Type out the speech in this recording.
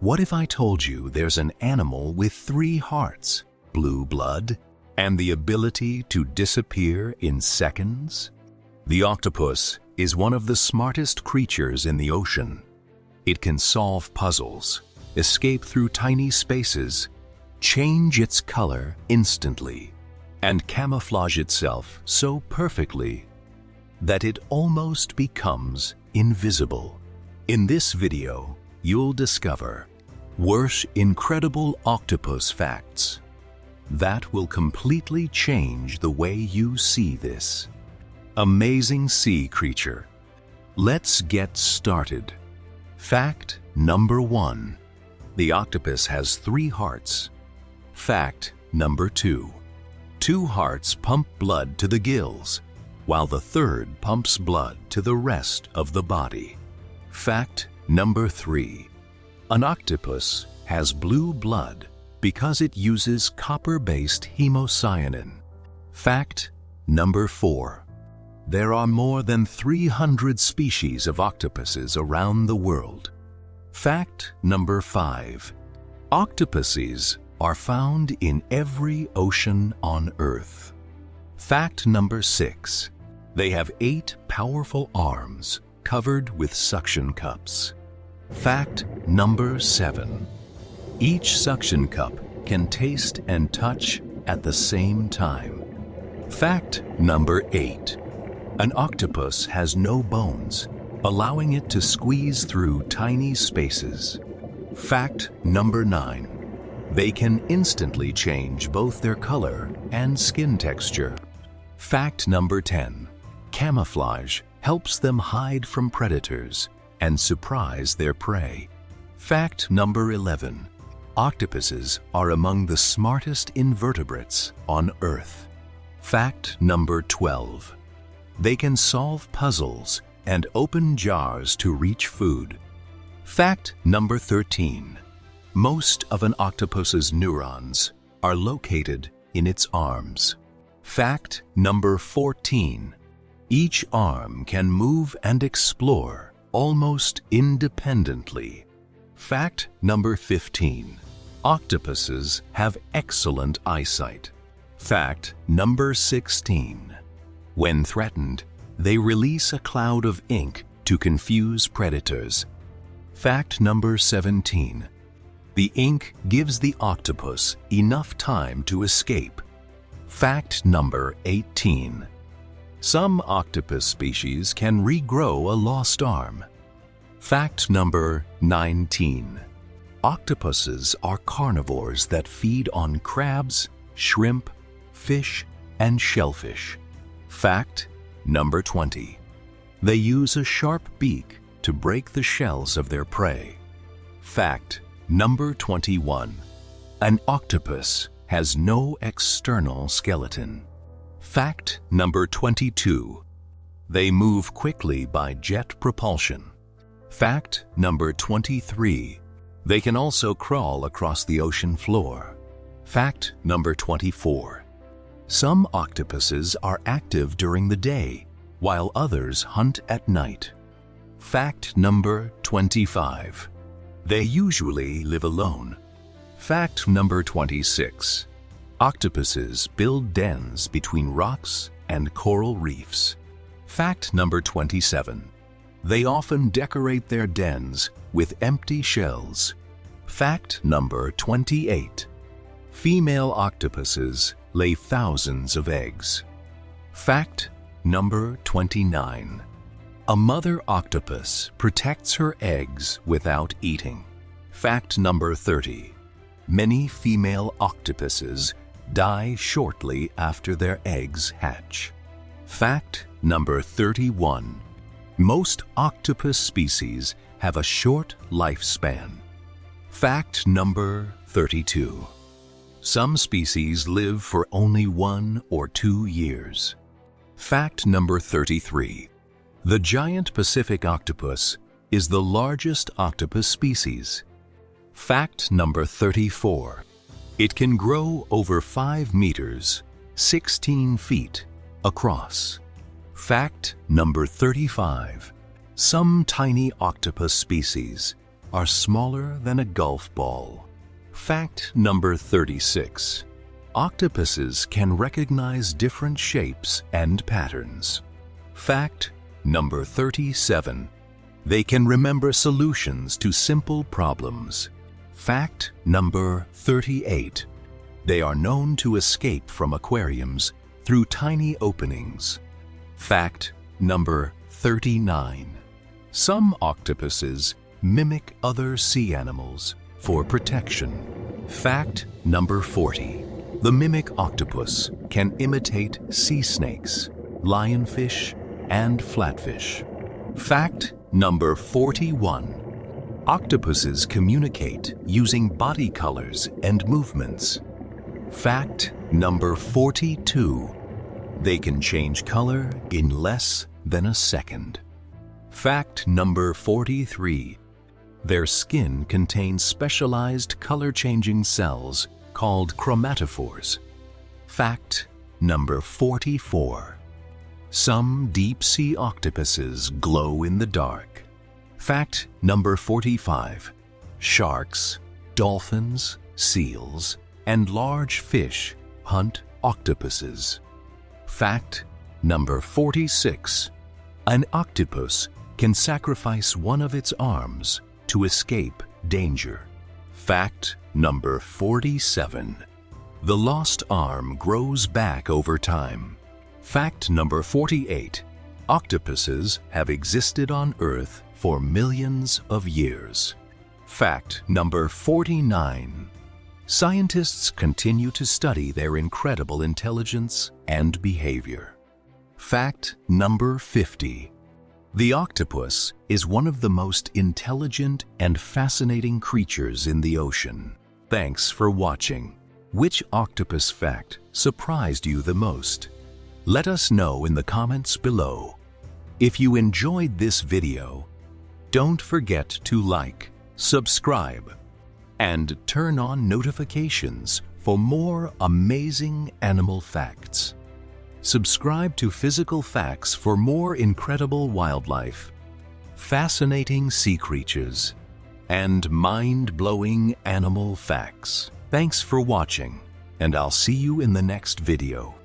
What if I told you there's an animal with 3 hearts, blue blood, and the ability to disappear in seconds? The octopus is one of the smartest creatures in the ocean. It can solve puzzles, escape through tiny spaces, change its color instantly, and camouflage itself so perfectly that it almost becomes invisible. In this video, you'll discover worse incredible octopus facts that will completely change the way you see this amazing sea creature. Let's get started. Fact number 1. The octopus has 3 hearts. Fact number 2. 2 hearts pump blood to the gills, while the 3rd pumps blood to the rest of the body. Fact number 3. An octopus has blue blood because it uses copper-based hemocyanin. Fact number 4. There are more than 300 species of octopuses around the world. Fact number 5. Octopuses are found in every ocean on Earth. Fact number 6. They have 8 powerful arms covered with suction cups. Fact number 7. Each suction cup can taste and touch at the same time. Fact number 8. An octopus has no bones, allowing it to squeeze through tiny spaces. Fact number 9. They can instantly change both their color and skin texture. Fact number 10. Camouflage helps them hide from predators and surprise their prey. Fact number 11. Octopuses are among the smartest invertebrates on Earth. Fact number 12. They can solve puzzles and open jars to reach food. Fact number 13. Most of an octopus's neurons are located in its arms. Fact number 14. Each arm can move and explore almost independently. Fact number 15. Octopuses have excellent eyesight. Fact number 16. When threatened, they release a cloud of ink to confuse predators. Fact number 17. The ink gives the octopus enough time to escape. Fact number 18. Some octopus species can regrow a lost arm. Fact number 19. Octopuses are carnivores that feed on crabs, shrimp, fish, and shellfish. Fact number 20. They use a sharp beak to break the shells of their prey. Fact number 21. An octopus has no external skeleton. Fact number 22. They move quickly by jet propulsion. Fact number 23. They can also crawl across the ocean floor. Fact number 24. Some octopuses are active during the day, while others hunt at night. Fact number 25. They usually live alone. Fact number 26. Octopuses build dens between rocks and coral reefs. Fact number 27. They often decorate their dens with empty shells. Fact number 28. Female octopuses lay thousands of eggs. Fact number 29. A mother octopus protects her eggs without eating. Fact number 30. Many female octopuses die shortly after their eggs hatch. Fact number 31. Most octopus species have a short lifespan. Fact number 32. Some species live for only 1 or 2 years. Fact number 33. The giant Pacific octopus is the largest octopus species. Fact number 34. It can grow over 5 meters, 16 feet, across. Fact number 35. Some tiny octopus species are smaller than a golf ball. Fact number 36. Octopuses can recognize different shapes and patterns. Fact number 37. They can remember solutions to simple problems. Fact number 38. They are known to escape from aquariums through tiny openings. Fact number 39. Some octopuses mimic other sea animals for protection. Fact number 40. The mimic octopus can imitate sea snakes, lionfish, and flatfish. Fact number 41. Octopuses communicate using body colors and movements. Fact number 42. They can change color in less than a second. Fact number 43. Their skin contains specialized color-changing cells called chromatophores. Fact number 44. Some deep-sea octopuses glow in the dark. Fact number 45. Sharks, dolphins, seals, and large fish hunt octopuses. Fact number 46. An octopus can sacrifice one of its arms to escape danger. Fact number 47. The lost arm grows back over time. Fact number 48. Octopuses have existed on Earth for millions of years. Fact number 49. Scientists continue to study their incredible intelligence and behavior. Fact number 50. The octopus is one of the most intelligent and fascinating creatures in the ocean. Thanks for watching. Which octopus fact surprised you the most? Let us know in the comments below. If you enjoyed this video, don't forget to like, subscribe, and turn on notifications for more amazing animal facts. Subscribe to Physical Facts for more incredible wildlife, fascinating sea creatures, and mind-blowing animal facts. Thanks for watching, and I'll see you in the next video.